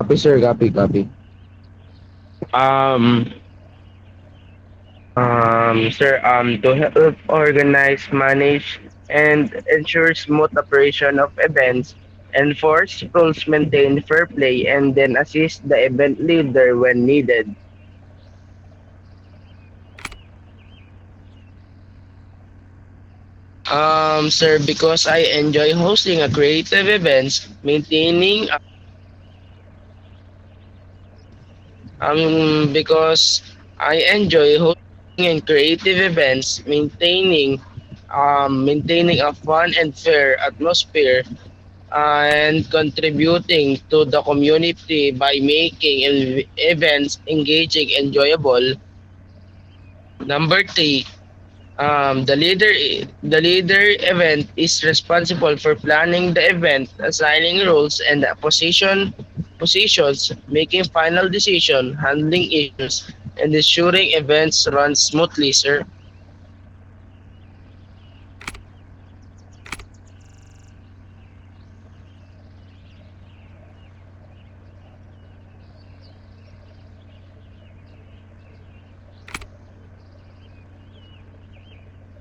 Copy, sir. Copy, copy. Um, Sir, to help organize, manage, and ensure smooth operation of events, enforce rules, maintain fair play, and then assist the event leader when needed. Sir, because I enjoy hosting a creative events, because I enjoy hosting and creative events, maintaining a fun and fair atmosphere, and contributing to the community by making events engaging, enjoyable. Number three, the leader event is responsible for planning the event, assigning roles and positions, making final decision, handling issues, and ensuring events run smoothly, sir.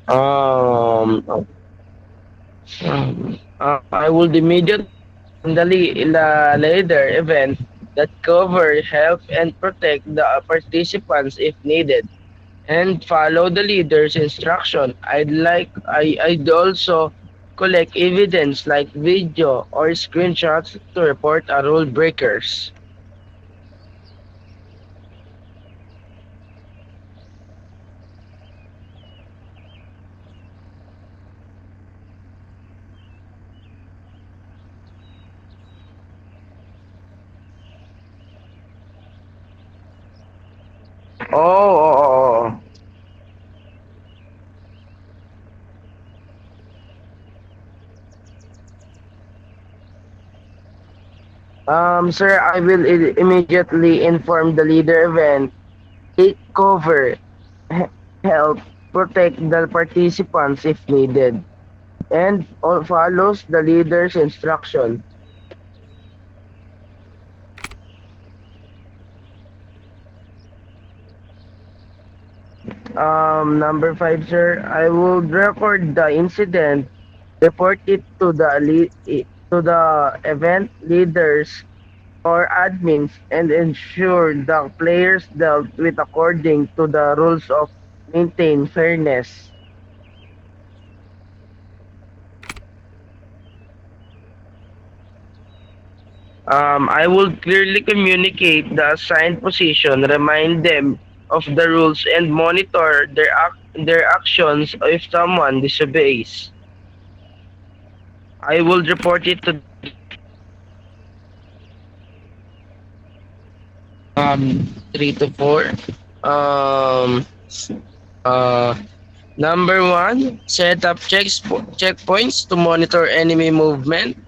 Um, I would immediately inform the leader event that cover, help, and protect the participants if needed, and follow the leader's instruction. I'd also collect evidence like video or screenshots to report a rule breakers. Oh. Sir, I will immediately inform the leader event, take cover, help protect the participants if needed, and follows the leader's instruction. Number five, sir, I will record the incident, report it to the event leaders or admins, and ensure the players dealt with according to the rules of maintain fairness. I will clearly communicate the assigned position, remind them of the rules, and monitor their actions if someone disobeys. I will report it to three to four. Um, uh, Number one, set up checkpoints to monitor enemy movement.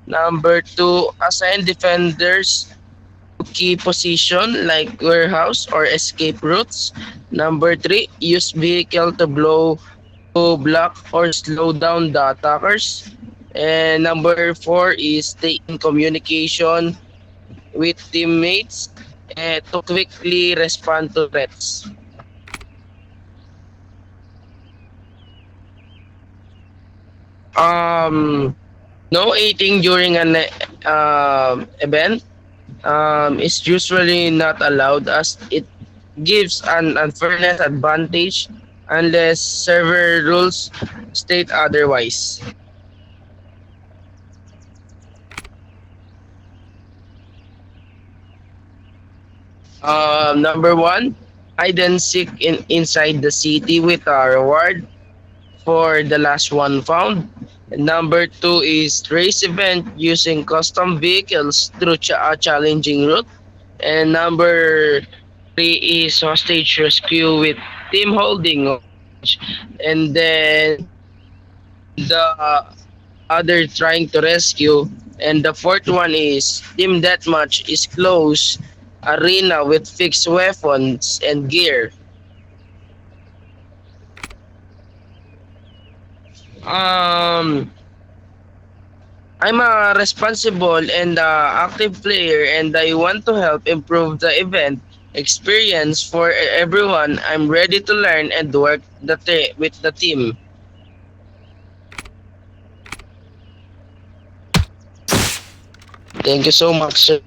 Number two, assign defenders key position like warehouse or escape routes. Number three, use vehicle to block or slow down the attackers. And number four is stay in communication with teammates to quickly respond to threats. Um, no eating during an event is usually not allowed as it gives an unfairness advantage unless server rules state otherwise. Number one, hide and seek inside the city with a reward for the last one found. And number two is race event using custom vehicles through a challenging route. And number three is hostage rescue with team holding hostage. And then the other trying to rescue. And the fourth one is team deathmatch is close arena with fixed weapons and gear. Um, I'm a responsible and active player, and I want to help improve the event experience for everyone. I'm ready to learn and work with the team. Thank you so much, sir.